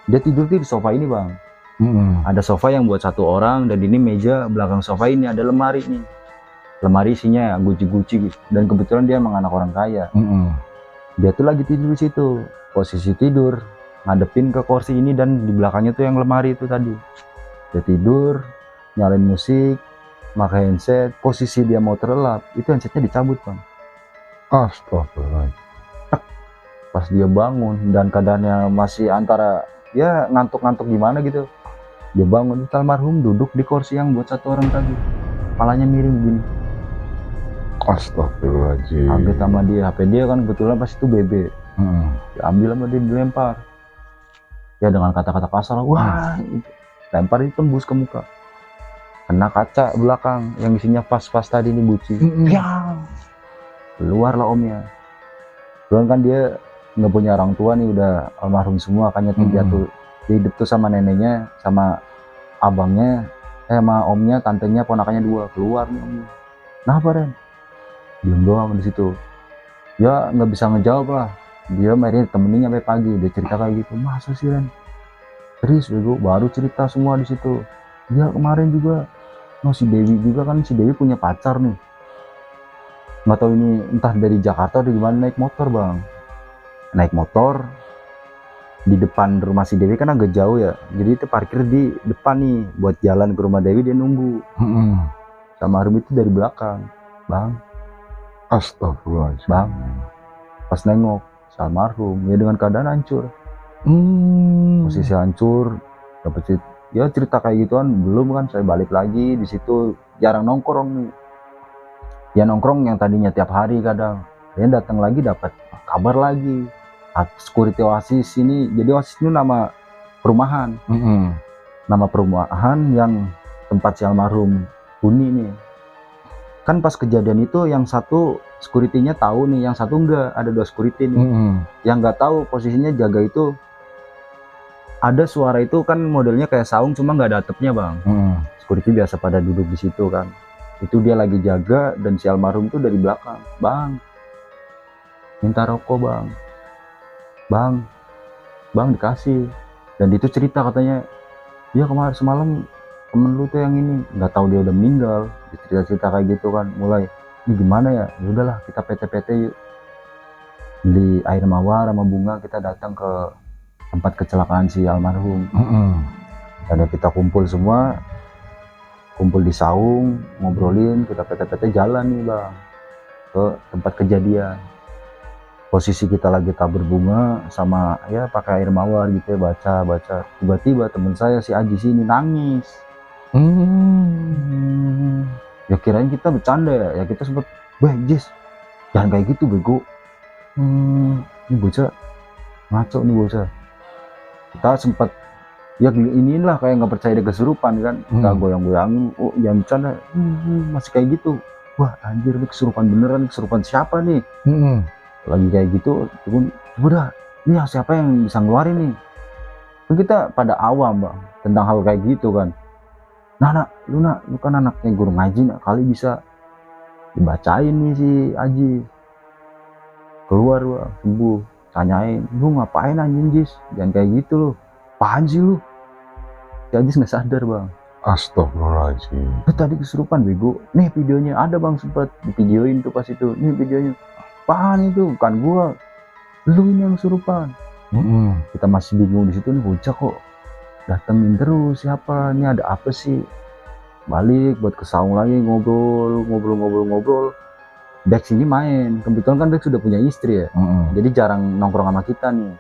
dia tidur di sofa ini bang. Ada sofa yang buat 1 orang, dan ini meja belakang sofa ini ada lemari nih, lemari isinya guci-guci gitu. Dan kebetulan dia emang anak orang kaya. Dia tuh lagi tidur di situ, posisi tidur ngadepin ke kursi ini, dan di belakangnya tuh yang lemari itu tadi. Dia tidur, nyalain musik, pakai handset. Posisi dia mau terlelap, itu handsetnya dicabut bang. Astagfirullah. Pas dia bangun dan keadaannya masih antara ya ngantuk-ngantuk gimana gitu, dia bangun, itu almarhum duduk di kursi yang buat 1 orang tadi, kepalanya miring gini. Astagfirullahaladzim. Kaget sama dia, HP dia kan kebetulan pas itu BB. Diambil sama dia, dilempar ya dengan kata-kata kasar, wah gitu. Lempar, ditembus ke muka, kena kaca belakang yang isinya vas-vas tadi ini buci. Keluarlah omnya. Kebetulan kan dia nggak punya orang tua nih, udah almarhum semua kan. Dia tuh hidup tuh sama neneknya, sama abangnya, sama omnya, tantenya, ponakannya 2. Keluar nih omnya. Kenapa Ren? Diem doang di situ. Ya nggak bisa ngejawab lah. Dia akhirnya temenin sampai pagi. Dia cerita kayak gitu. Masa sih Ren? Serius bego, baru cerita semua di situ. Ya kemarin juga, si Dewi juga kan, si Dewi punya pacar nih. Nggak tahu ini entah dari Jakarta atau gimana, naik motor bang. Naik motor di depan rumah si Dewi kan agak jauh ya, jadi itu parkir di depan nih buat jalan ke rumah Dewi. Dia nunggu. Sama Arum itu dari belakang bang. Astagfirullahaladzim. Bang, pas nengok si almarhum ya dengan keadaan hancur. Posisi hancur, dapet ya cerita kayak gituan belum kan. Saya balik lagi di situ, jarang nongkrong nih. Ya nongkrong yang tadinya tiap hari kadang, dia datang lagi dapat kabar lagi. Security Oasis ini, jadi Oasis itu nama perumahan. Nama perumahan yang tempat si almarhum huni nih. Kan pas kejadian itu yang satu security-nya tahu nih, yang satu enggak. Ada 2 security nih. Yang nggak tahu posisinya jaga itu. Ada suara itu kan modelnya kayak saung, cuma nggak ada atapnya bang. Security biasa pada duduk di situ kan. Itu dia lagi jaga, dan si almarhum tuh dari belakang, bang minta rokok bang dikasih. Dan itu cerita katanya, ya kemarin semalam temen lu tuh yang ini, nggak tahu dia udah meninggal. Cerita-cerita kayak gitu kan. Mulai ini gimana ya, udahlah kita PT-PT yuk, beli air mawar sama bunga, kita datang ke tempat kecelakaan si almarhum. Dan kita kumpul semua, kumpul di saung, ngobrolin, kita PT-PT jalan nih bang ke tempat kejadian. Posisi kita lagi tabur bunga sama ya pakai air mawar gitu ya, baca. Tiba-tiba temen saya si Aji sini nangis. Ya kirain kita bercanda ya kita sempet, wah Jis jangan kayak gitu bego, ini bocah ngaco nih bocah. Kita sempet ya inilah kayak nggak percaya dia kesurupan kan. Kita goyang-goyangin, oh jangan bercanda, masih kayak gitu. Wah anjir, ini kesurupan beneran, kesurupan siapa nih? Lagi kayak gitu, udah ini siapa yang bisa ngeluarin nih? Kita pada awam bang tentang hal kayak gitu kan. Lu kan anaknya guru ngaji, kali bisa dibacain nih si Aji. Keluar bang, sembuh. Tanyain, lu ngapain anjing Jis? Jangan kayak gitu lu, apaan sih lu? Si Ajis nggak sadar bang. Astagfirullahaladzim. Lu tadi kesurupan bego. Nih videonya ada bang, sempet divideoin tuh pas itu. Nih videonya. Apaan itu? Bukan gua, lu ini yang kesurupan. Kita masih bingung di situ nih, bocah kok datengin terus siapa? Ini ada apa sih? Balik buat ke saung lagi, ngobrol. Dex ini main, kebetulan kan Dex sudah punya istri ya, jadi jarang nongkrong sama kita nih.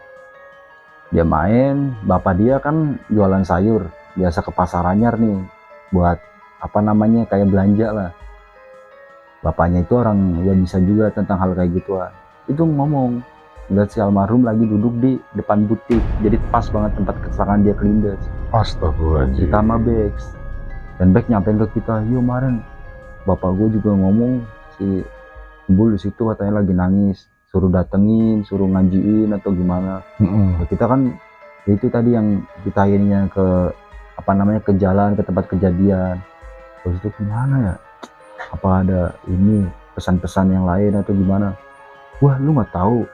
Dia main, bapak dia kan jualan sayur, biasa ke pasar anyar nih, buat apa namanya kayak belanja lah. Bapaknya itu orang ya bisa juga tentang hal kayak gituan. Itu ngomong, ngeliat si almarhum lagi duduk di depan butik, jadi pas banget tempat kecelakaan dia kelindes. Astagfirullahaladzim. Kita sama Bex, dan Bex nyampein ke kita, "Yo kemarin bapak gue juga ngomong si Gembul di situ katanya lagi nangis, suruh datengin, suruh ngajiin atau gimana." Ya, kita kan itu tadi yang ditayangnya ke apa namanya, ke jalan, ke tempat kejadian. Terus itu gimana ya, apa ada ini pesan-pesan yang lain atau gimana? Wah, lu nggak tahu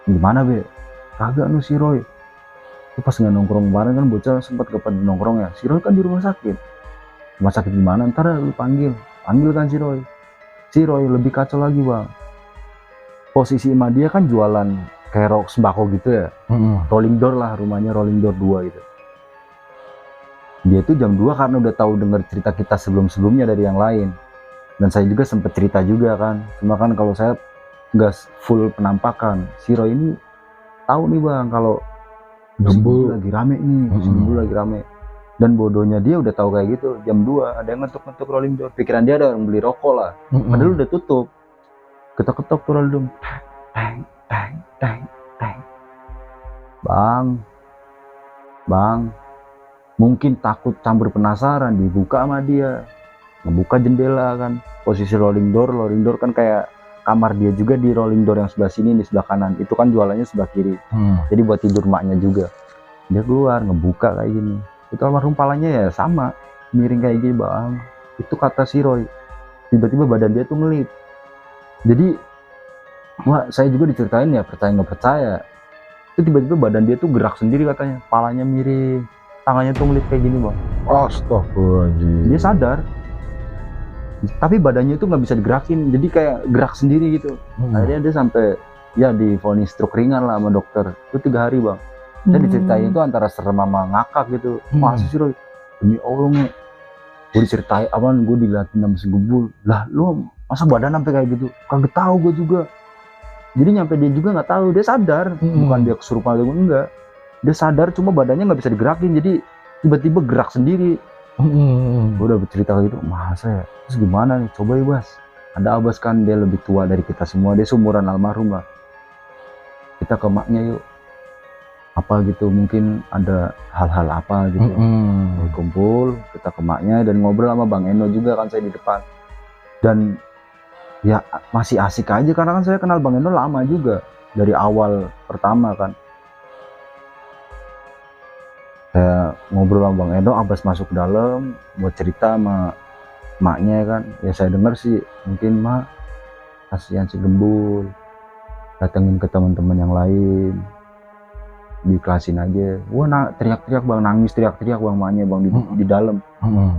gimana Be? Kagak nu si Roy. Itu pas nggak nongkrong kemarin kan bocah sempat ke nongkrong ya. Si Roy kan di rumah sakit. Rumah sakit gimana? Ntar lu panggil kan si Roy. Si Roy lebih kacau lagi bang. Posisi emak dia kan jualan kayak sembako gitu ya. Rolling door lah, rumahnya rolling door 2 gitu. Dia tuh jam 2 karena udah tahu denger cerita kita sebelum-sebelumnya dari yang lain. Dan saya juga sempet cerita juga kan. Cuma kan kalau saya nggak full penampakan. Si Roy ini tahu nih bang kalau Gembul lagi rame nih, Gembul lagi rame. Dan bodohnya dia udah tahu kayak gitu. Jam 2 ada yang ngetuk-ngetuk rolling door. Pikiran dia ada orang beli rokok lah. Padahal udah tutup. Ketok-ketok tuh rolling door. Teng, teng, teng, teng. Bang, mungkin takut campur penasaran, dibuka sama dia. Ngebuka jendela kan. Posisi rolling door kan kayak kamar dia juga di rolling door yang sebelah sini, di sebelah kanan. Itu kan jualannya sebelah kiri. Jadi buat tidur maknya juga. Dia keluar, ngebuka kayak gini. Itu almarhum palanya ya sama, miring kayak gini bang. Itu kata si Roy. Tiba-tiba badan dia tuh ngelit. Jadi, wah saya juga diceritain ya, percaya nggak percaya. Itu tiba-tiba badan dia tuh gerak sendiri katanya. Palanya miring, tangannya tuh ngelit kayak gini bang. Astagfirullahaladzim. Dia sadar. Tapi badannya itu nggak bisa digerakin, jadi kayak gerak sendiri gitu. Akhirnya dia sampai ya divonis stroke ringan lah sama dokter. Itu 3 hari bang. Dan diceritain itu antara serem sama ngakak gitu. Masa sih Roy? Demi Allah nih, gue diceritain apaan, gue diliatin sama si Gembul. Lah lu masa badan sampai kayak gitu? Kagak tahu gue juga. Jadi nyampe dia juga nggak tahu, dia sadar. Bukan dia kesurupan atau enggak. Dia sadar cuma badannya nggak bisa digerakin, jadi tiba-tiba gerak sendiri. Gue udah bercerita kayak gitu, masa ya? Terus gimana nih? Coba ya Bas. Ada Abbas kan, dia lebih tua dari kita semua, dia seumuran almarhum lah. Kita ke maknya yuk. Apa gitu, mungkin ada hal-hal apa gitu. Kumpul, kita ke maknya dan ngobrol sama Bang Eno juga kan, saya di depan. Dan ya masih asik aja karena kan saya kenal Bang Eno lama juga. Dari awal pertama kan. Saya ngobrol sama Bang Eno, Abbas masuk ke dalam buat cerita sama maknya kan. Ya saya dengar sih, mungkin mak kasihan si Gembul, datengin ke teman-teman yang lain, dikelasin aja. Wah teriak-teriak bang, nangis teriak-teriak bang maknya bang di dalam.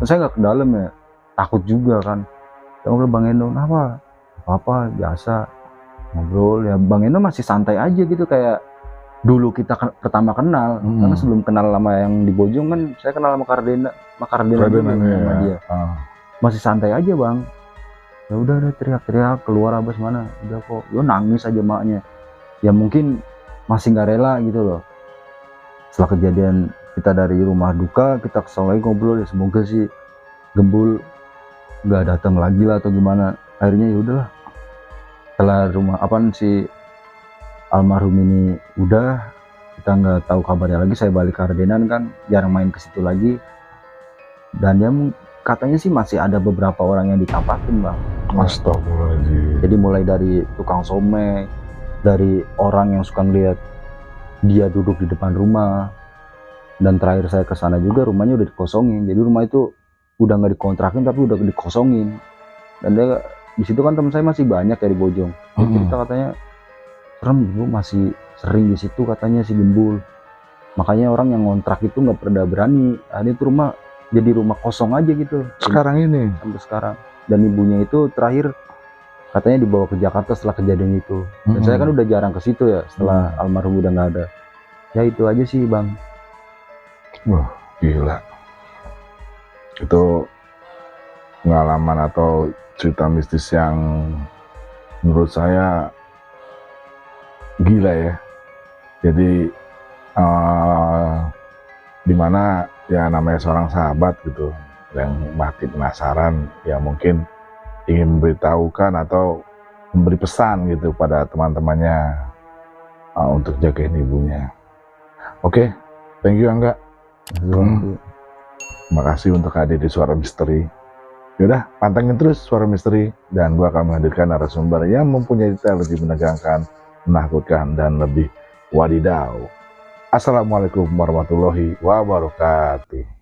Terus saya nggak ke dalam ya, takut juga kan. Saya ngobrol Bang Eno, apa biasa ngobrol ya. Bang Eno masih santai aja gitu kayak dulu kita pertama kenal. Karena sebelum kenal sama yang di Bojong kan saya kenal sama Kardena sama dia. Masih santai aja bang. Ya udah teriak-teriak keluar Abbas mana, udah kok. Yo nangis aja maknya. Ya mungkin masih nggak rela gitu loh. Setelah kejadian kita dari rumah duka, kita kesel lagi ngobrol ya, semoga sih Gembul nggak datang lagi lah atau gimana. Akhirnya ya udahlah. Setelah si almarhum ini udah, kita nggak tahu kabarnya lagi. Saya balik ke Ardenan kan, jarang main ke situ lagi. Dan dia katanya sih masih ada beberapa orang yang ditampakin bang. Astagfirullahaladzim. Jadi mulai dari tukang somai, dari orang yang suka ngeliat dia duduk di depan rumah. Dan terakhir saya ke sana juga rumahnya udah dikosongin. Jadi rumah itu udah nggak dikontrakin tapi udah dikosongin. Dan dia di situ kan teman saya masih banyak dari Bojong. Dia cerita katanya serem, ibu masih sering di situ katanya si Gembul. Makanya orang yang ngontrak itu nggak pernah berani. Nah, ini tuh rumah jadi rumah kosong aja gitu. Sekarang ini sampai sekarang. Dan ibunya itu terakhir katanya dibawa ke Jakarta setelah kejadian itu. Dan saya kan udah jarang ke situ ya setelah almarhum udah nggak ada. Ya itu aja sih bang. Wah gila. Itu pengalaman atau cerita mistis yang menurut saya gila ya. Jadi dimana ya namanya seorang sahabat gitu yang mati penasaran, ya mungkin ingin memberitahukan atau memberi pesan gitu pada teman-temannya untuk jagain ibunya. Oke, thank you Angga. Makasih untuk hadir di Suara Misteri. Yaudah, pantengin terus Suara Misteri, dan gua akan menghadirkan narasumber yang mempunyai detail lebih menegangkan, menakutkan, dan lebih wadidaw. Assalamualaikum warahmatullahi wabarakatuh.